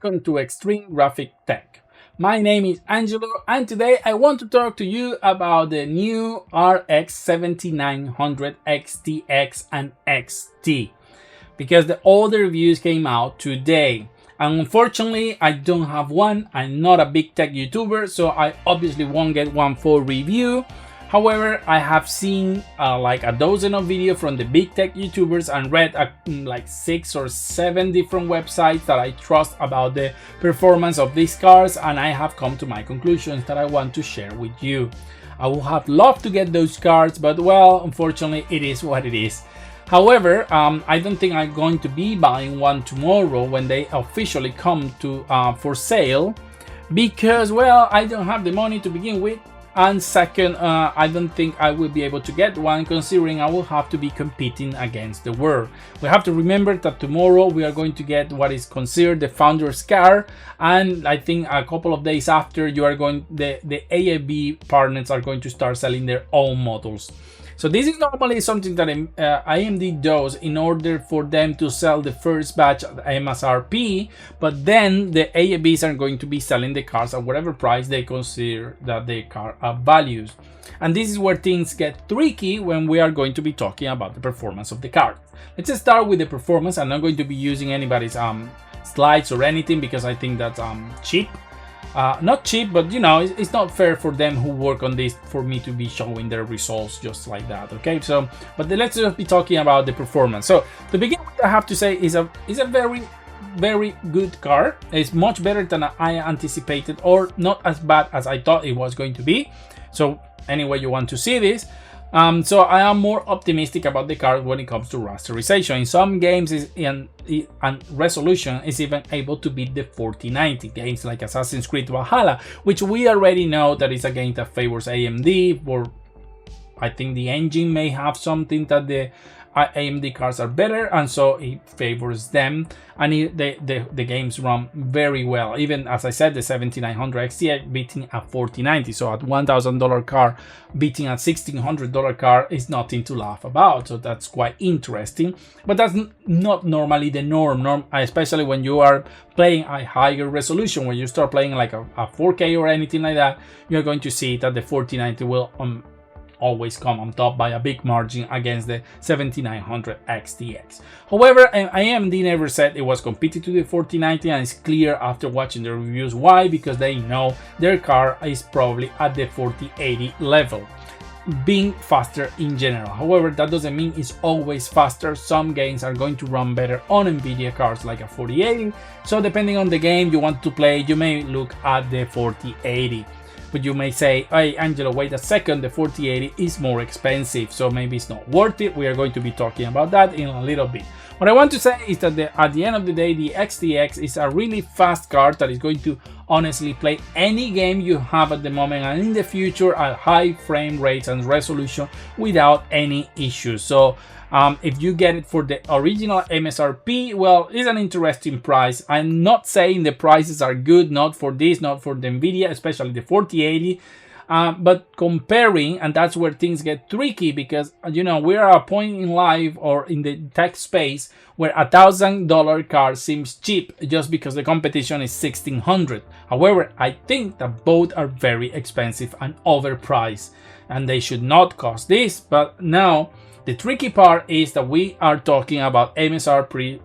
welcome to Extreme Graphic Tech. My name is Angelo and today I want to talk to you about the new RX 7900 XTX and XT because the older reviews came out today. And unfortunately, I don't have one. I'm not a big tech YouTuber, so I obviously won't get one for review. However, I have seen like a dozen of videos from the big tech YouTubers and read like 6 or 7 different websites that I trust about the performance of these cars, and I have come to my conclusions that I want to share with you. I would have loved to get those cars, but well, unfortunately, it is what it is. However, I don't think I'm going to be buying one tomorrow when they officially come to for sale, because well, I don't have the money to begin with. And second, I don't think I will be able to get one, considering I will have to be competing against the world. We have to remember that tomorrow we are going to get what is considered the founder's car, and I think a couple of days after you are going, the AMD partners are going to start selling their own models. So this is normally something that AMD does in order for them to sell the first batch at MSRP, but then the AMDs are going to be selling the cars at whatever price they consider that the car values. And this is where things get tricky when we are going to be talking about the performance of the car. Let's start with the performance. I'm not going to be using anybody's slides or anything because I think that's cheap. Not cheap, but you know, it's not fair for them who work on this for me to be showing their results just like that. Okay, so but let's just be talking about the performance. So to begin with, I have to say is a very good car. It's much better than I anticipated, or not as bad as I thought it was going to be. So anyway, you want to see this. So I am more optimistic about the car when it comes to rasterization. In some games, and resolution is even able to beat the 4090 games like Assassin's Creed Valhalla, which we already know that is a game that favors AMD. Or I think the engine may have something that the AMD cars are better, and so it favors them, and the games run very well. Even as I said, the 7900 XT beating a 4090, so at $1,000 car beating a $1,600 car is nothing to laugh about. So that's quite interesting, but that's not normally the norm, especially when you are playing a higher resolution. When you start playing like a 4K or anything like that, you're going to see that the 4090 will always come on top by a big margin against the 7900 XTX. However, AMD never said it was competing to the 4090, and it's clear after watching the reviews why, because they know their car is probably at the 4080 level, being faster in general. However, that doesn't mean it's always faster. Some games are going to run better on Nvidia cards like a 4080, so depending on the game you want to play, you may look at the 4080. But you may say, hey Angelo, wait a second, the 4080 is more expensive, so maybe it's not worth it. We are going to be talking about that in a little bit. What I want to say is that at the end of the day, the XTX is a really fast card that is going to honestly play any game you have at the moment and in the future at high frame rates and resolution without any issues. So if you get it for the original MSRP, well, it's an interesting price. I'm not saying the prices are good, not for this, not for the Nvidia, especially the 4080, but comparing, and that's where things get tricky, because you know, we're at a point in life or in the tech space where $1,000 car seems cheap just because the competition is $1,600. However, I think that both are very expensive and overpriced, and they should not cost this. But now the tricky part is that we are talking about MSRP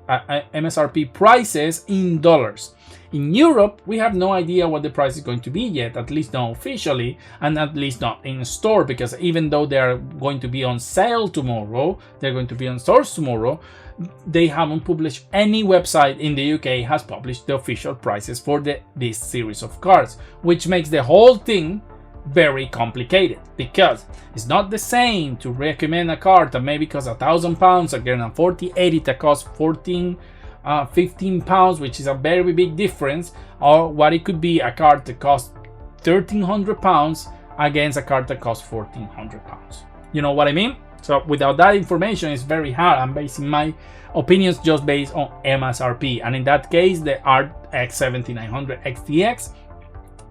prices in dollars. In Europe, we have no idea what the price is going to be yet, at least not officially, and at least not in store, because even though they are going to be on sale tomorrow, they're going to be on stores tomorrow, they haven't published. Any website in the UK has published the official prices for this series of cards, which makes the whole thing very complicated, because it's not the same to recommend a card that maybe costs £1,000 again a 4080 that costs 15 pounds, which is a very big difference, or what it could be a card that costs £1,300 against a card that costs £1,400. You know what I mean? So without that information, it's very hard. I'm basing my opinions just based on MSRP, and in that case, the RX 7900 XTX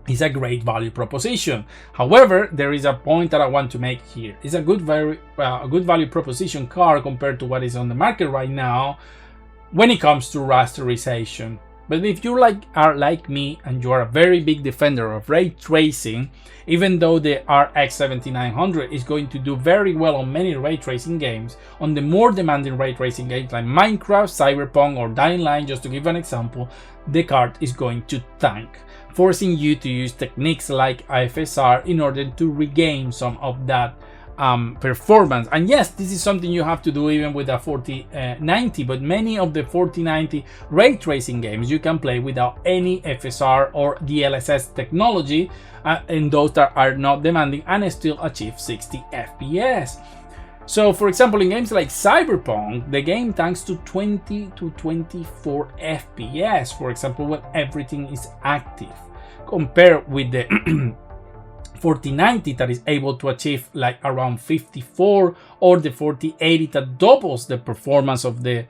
is a great value proposition. However, there is a point that I want to make here. It's a good value proposition car compared to what is on the market right now when it comes to rasterization. But if you are like me and you are a very big defender of ray tracing, even though the RX 7900 is going to do very well on many ray tracing games, on the more demanding ray tracing games like Minecraft, Cyberpunk, or Dying Light, just to give an example, the card is going to tank, forcing you to use techniques like IFSR in order to regain some of that performance. And yes, this is something you have to do even with a 4090, but many of the 4090 ray tracing games you can play without any FSR or DLSS technology, and those that are not demanding, and still achieve 60 FPS. So for example, in games like Cyberpunk, the game tanks to 20 to 24 FPS, for example, when everything is active, compared with the 4090 that is able to achieve like around 54, or the 4080 that doubles the performance of the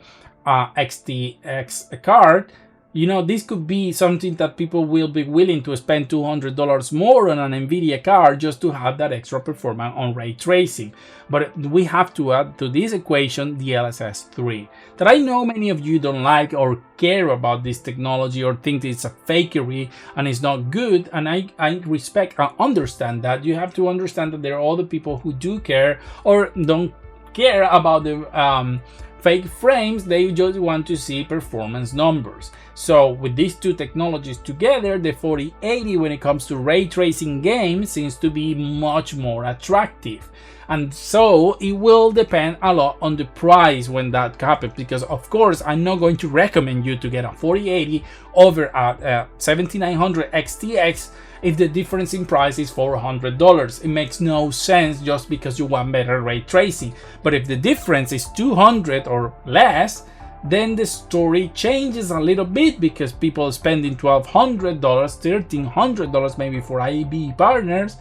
XTX card. You know, this could be something that people will be willing to spend $200 more on an NVIDIA card just to have that extra performance on ray tracing. But we have to add to this equation the DLSS 3, that I know many of you don't like or care about this technology, or think it's a fakery and it's not good. And I respect and understand that. You have to understand that there are other people who do care or don't care about the fake frames. They just want to see performance numbers. So with these two technologies together, the 4080 when it comes to ray tracing games seems to be much more attractive. And so it will depend a lot on the price when that happens, because of course I'm not going to recommend you to get a 4080 over a 7900 XTX if the difference in price is $400. It makes no sense just because you want better ray tracing. But if the difference is 200 or less, then the story changes a little bit, because people spending $1,200, $1,300 maybe for IB partners,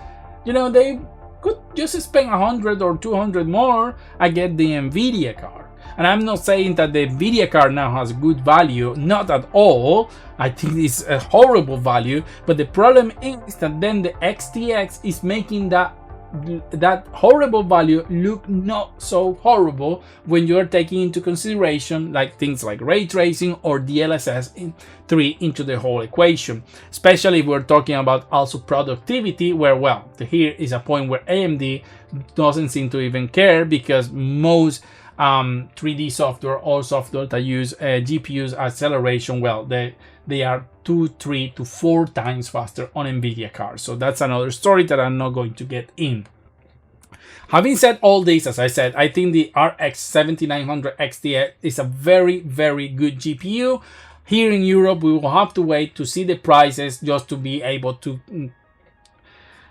you know, they could just spend 100 or 200 more and get the NVIDIA card. And I'm not saying that the NVIDIA card now has good value, not at all. I think it's a horrible value, but the problem is that then the XTX is making that horrible value look not so horrible when you're taking into consideration like things like ray tracing or DLSS 3 into the whole equation, especially if we're talking about also productivity, where, well, here is a point where AMD doesn't seem to even care, because most 3D software or software that use GPUs acceleration, well, they are 2, 3 to 4 times faster on NVIDIA cards. So that's another story that I'm not going to get in. Having said all this, as I said, I think the RX 7900 XT is a very, very good GPU. Here in Europe, we will have to wait to see the prices just to be able to,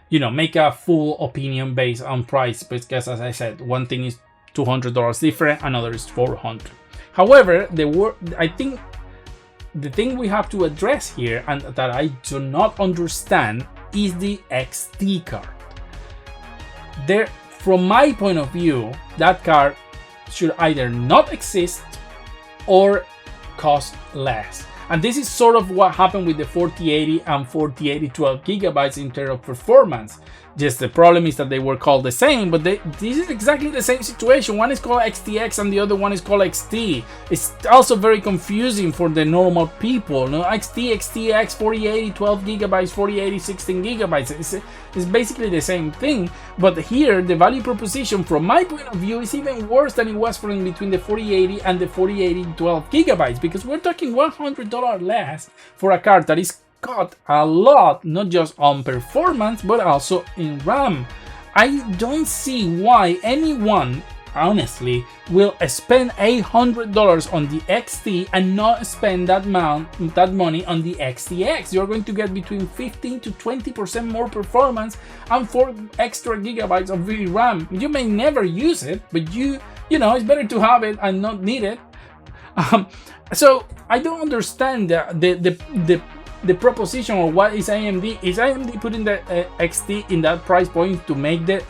you know, make a full opinion based on price. Because as I said, one thing is $200 different, another is $400. However, I think the thing we have to address here, and that I do not understand, is the XT card. From my point of view, that card should either not exist or cost less. And this is sort of what happened with the 4080 and 4080 12 gigabytes in terms of performance. Just the problem is that they were called the same, but this is exactly the same situation. One is called XTX and the other one is called XT. It's also very confusing for the normal people. No, XT, XTX, 4080, 12 gigabytes, 4080, 16 gigabytes. It's basically the same thing. But here, the value proposition from my point of view is even worse than it was from between the 4080 and the 4080 12 gigabytes, because we're talking $100 less for a card that is got a lot, not just on performance, but also in RAM. I don't see why anyone, honestly, will spend $800 on the XT and not spend that money on the XTX. You're going to get between 15 to 20% more performance and 4 extra gigabytes of VRAM. You may never use it, but you know, it's better to have it and not need it. So I don't understand the proposition, or what is AMD? Is AMD putting the XT in that price point to make the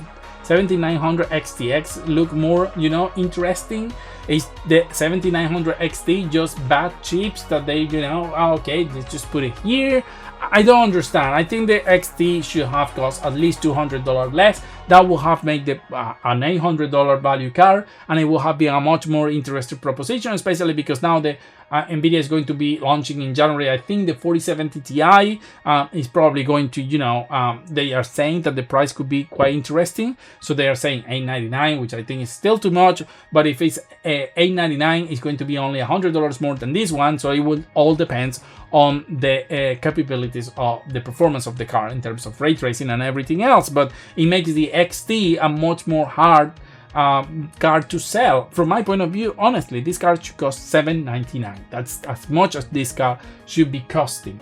7900 XTX look more, you know, interesting? Is the 7900 XT just bad chips that they, you know, okay, let's just put it here? I don't understand. I think the XT should have cost at least $200 less. That will have made the an $800 value card, and it will have been a much more interesting proposition, especially because now the Nvidia is going to be launching in January. I think the 4070 Ti is probably going to, they are saying that the price could be quite interesting. So they are saying $899, which I think is still too much. But if it's $899, it's going to be only $100 more than this one. So it will all depends on the capabilities of the performance of the card in terms of ray tracing and everything else. But it makes the XT a much more hard card to sell. From my point of view, honestly, this card should cost $799. That's as much as this card should be costing.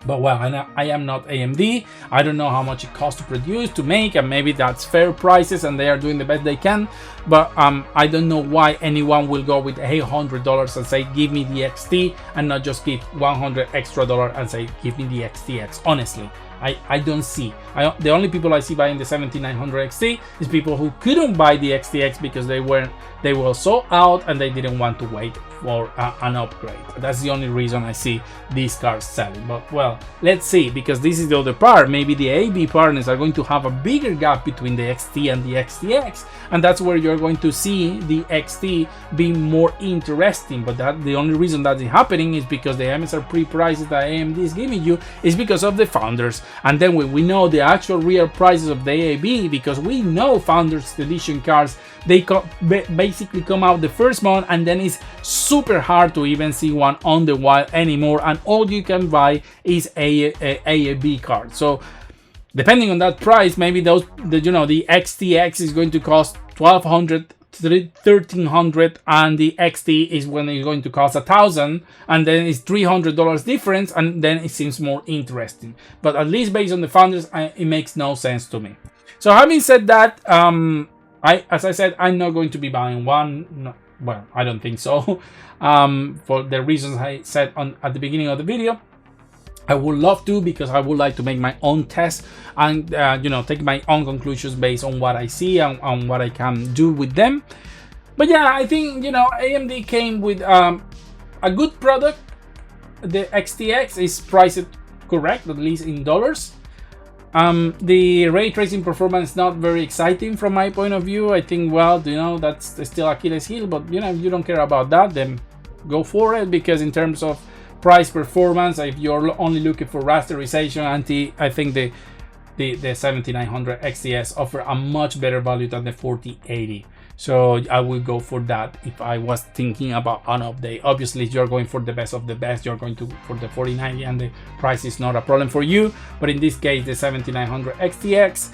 But well, I am not AMD. I don't know how much it costs to produce, to make, and maybe that's fair prices and they are doing the best they can. But I don't know why anyone will go with $800 and say give me the XT and not just give $100 extra and say give me the XTX. Honestly, I don't see. The only people I see buying the 7900 XT is people who couldn't buy the XTX because they were so out and they didn't want to wait for an upgrade. That's the only reason I see these cars selling. But well, let's see, because this is the other part. Maybe the AB partners are going to have a bigger gap between the XT and the XTX, and that's where you're going to see the XT be more interesting. But the only reason that is happening is because the MSRP prices that AMD is giving you is because of the Founders. And then when we know the actual real prices of the AB, because we know Founders Edition cards, they basically come out the first month, and then it's super hard to even see one on the wild anymore, and all you can buy is a AAB card. So depending on that price, maybe the XTX is going to cost $1,200, $1,300, and the XT is when it's going to cost $1,000, and then it's $300 difference, and then it seems more interesting. But at least based on the Founders, it makes no sense to me. So having said that, as I said, I'm not going to be buying one. No, well, I don't think so. For the reasons I said at the beginning of the video. I would love to, because I would like to make my own test and take my own conclusions based on what I see and on what I can do with them. But yeah, I think AMD came with a good product. The XTX is priced correct, at least in dollars. The ray tracing performance is not very exciting from my point of view. I think, well, that's still Achilles heel, but if you don't care about that, then go for it, because in terms of price performance, if you're only looking for rasterization, I think the 7900 XTS offer a much better value than the 4080. So I would go for that if I was thinking about an update. Obviously, if you're going for the best of the best, you're going for the 4090, and the price is not a problem for you. But in this case, the 7900 XTX,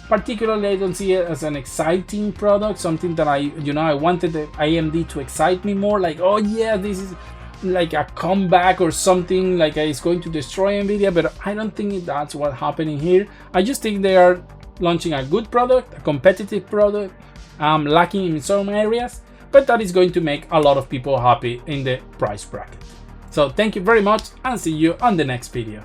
particularly, I don't see it as an exciting product, something that I wanted the AMD to excite me more, like, oh yeah, this is like a comeback or something, like it's going to destroy Nvidia. But I don't think that's what's happening here. I just think they are launching a good product, a competitive product, lacking in some areas, but that is going to make a lot of people happy in the price bracket. So thank you very much, and see you on the next video.